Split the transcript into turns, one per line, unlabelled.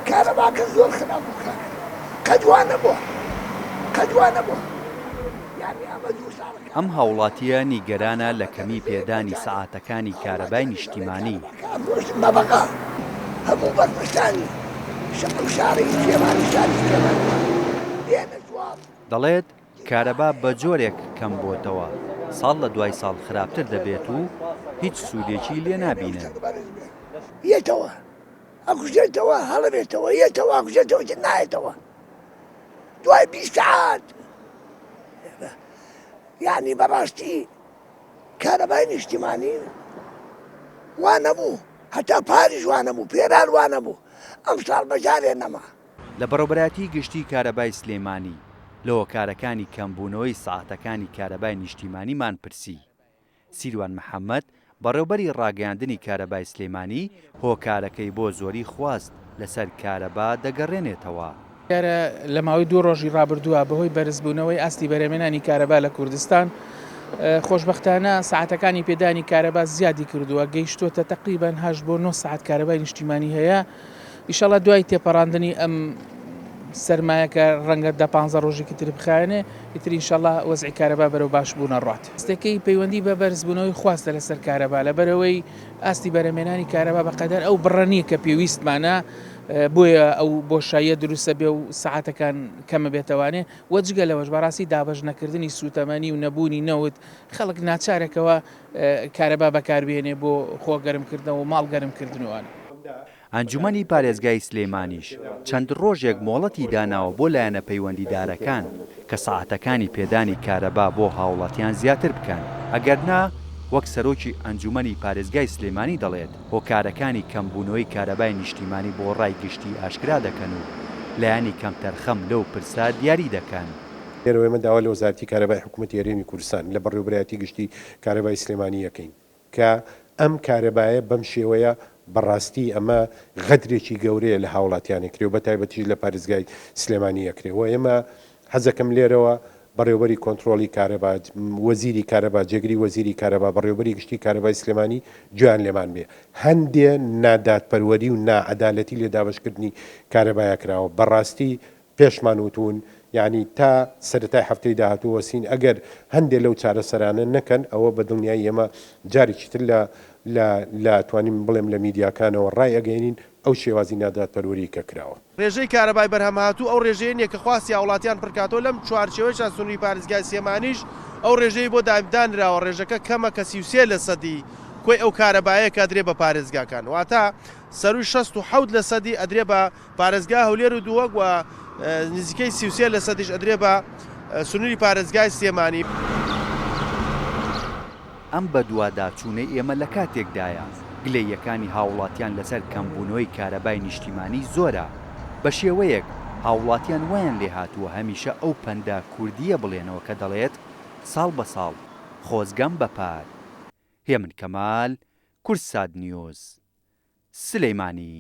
کارەباکە زۆر خراپ بوو کە جوانە بووە یعنی ئەمە دوو ساڵ
ئەم هاوڵاتیە نیگەرانە لە کەمی پێدانی سەعاتەکانی کارەبای نیشتیمانی.
بەبقا هەموو بەرپرسانی شەق و شاری کێوانی شاری کێوان دێنە جواب
دەڵێت کارەبا بە جۆرێک کەم بۆتەوە، ساڵ لە دوای ساڵ خراپتر دەبێت و هیچ سوودێکی لێ نابینن.
یەتەوە ئەکوژێتەوە هەڵەبێتەوە یەتەوە ئەکوژێتەوە نایێتەوە دوای 20 ساعات. یعنی بەڕاستی کارەبای نیشتیمانی وا نەبوو، هەتا پاریش وا نەبوو، پێران وا نەبوو، ئەم ساڵ بەجارێ نەما.
لە بەڕێوەبەرەتی گشتی کارەبای سلێمانی لەوە کارەکانی کەمبوونەوەی سەعاتەکانی کارەبای نیشتیمانیمان پرسی. سیروان محەممەد بەڕێوەبەری ڕاگەیاندنی کارەبای سلێمانی هۆکارەکەی بۆ زۆری خواست لەسەر کارەبا دەگەڕێنێتەوە.
لە ماوەی 2 ڕۆژی ڕابردووە بەهۆی بەرزبوونەوەی ئاستی بەرهێمێنانی کارەبا لە کوردستان خۆشبەختانە سەعاتەکانی پێدانی کارەبا زیادی کردووە، گەیشتوتە تقریبان 8 بۆ 9 ساعت کارەبای نیشتیمانی هەیە. ئیشەڵا دوای تێپەڕاندنی ئەم سەرمایەکە ڕەنگە 10-15 ڕۆژێکی تر بخایەنێ ئیتر ئینشەڵا وەزعی کارەبا بەرەو باشبوونە ڕات. هەستەکەی پەیوەندی بە بەرزبوونەوەی خواستە لەسەر کارەبا لەبەرەوەی ئاستی بەرهێمێنانی کارەبا بەقەدەر ئەو بڕەنیە کە پێویستمانە بۆیە ئەو بۆشاییە دروستە بێ و سەعاتەکان کەمە بێتەوانێ وەجگە لەوەش بەڕاستی دابەش نەکردنی سوتەمەنی و نەبوونی نەوت خەڵک ناچارێکەوە کارەبا بەکاربێنێ بۆ خۆگەرمکردنەوە و ماڵ گەرمکردنەوەوانە.
ئەنجومەنی پارێزگای سلێمانیش چەند ڕۆژێک مۆڵەتی داناوە بۆ لایەنە پەیوەندیدارەکان کە سەعاتەکانی پێدانی کارەبا بۆ هاوڵاتیان زیاتر بکەن، ئەگەرنا وەک سەرۆکی ئەنجومەنی پارێزگای سلێمانی دەڵێت هۆکارەکانی کەمبوونەوەی کارەبای نیشتیمانی بۆ ڕای گشتی ئاشکرا دەکەن و لایەنی کەمتەرخەم لەو پرسا دیاری دەکەن.
لێرەوەی من داوا لە وەزارەتی کارەبای حکوومەتی هەرێمی کوردستان لە بەڕێوەبەرەتی گشتی کارەبای سلێمانی یەکەین کە ئەم کارەبایە بەم شێوەیە بەڕاستی ئەمە غەدرێکی گەورەیە لە هاوڵاتیانێک کرێ و بە تایبەتیش لە پارێزگای سلێمانی یەکرێەوە. ئێمە حەزەکەم لێرەوە بەڕێوەبەری کۆنتترۆلی کارەبا وەزیری کارەبا جێگری وەزیری کارەبا بەڕێوەبەری گشتی کارەبای سلێمانی گویان لێمان بێ هەندێ نادادپەروەری و نائەدالەتی لێ دابەشکردنی کارەبایە کراوە. بەڕاستی پێشمان وتون یعنی تا سەرەتای هەفتەی داهاتوو وەسین ئەگەر هەندێک لەو چارەسەرانە نەکەن ئەوە بە دڵنیایی ئێمە جارێکی تر لە توانیم بڵێم لە میدیاکانەوە ڕای ئەگەێنین ئەو شێوازی نادادپەروەری کە کراوە.
ڕێژەی کارەبای بەرهەمهاتوو ئەو ڕێژەیە کە خواستی هاوڵاتیان پڕکاتەوە لەم چوارچێوەیەشان سنووری پارێزگای سلێمانیش ئەو ڕێژەی بۆ دابدانراوە ڕێژەکە کەمە کە 33% کۆی ئەو کارەبایە کە ئەدرێ بە پارێزگاکان واتە سەروی 67% ئەدرێ بە پارێزگا هەولێر و دووەک و نزیکەی 33% ئەدرێ بە سنووری پارێزگای سلێمانی.
ئەم بە دوواداچوونەی ئێمە لە کاتێکدایە گلەیەکانی هاوڵاتیان لەسەر کەمبوونەوەی کارەبای نیشتیمانی زۆرە. بە شێوەیەک هاوڵاتیان وایان لێ هاتووە هەمیشە ئەو پەندا کوردیە بڵێنەوە کە دەڵێت ساڵ بە ساڵ خۆزگەم بەپار. هێمن کەمال، کورسات نیوز، سلەیمانی.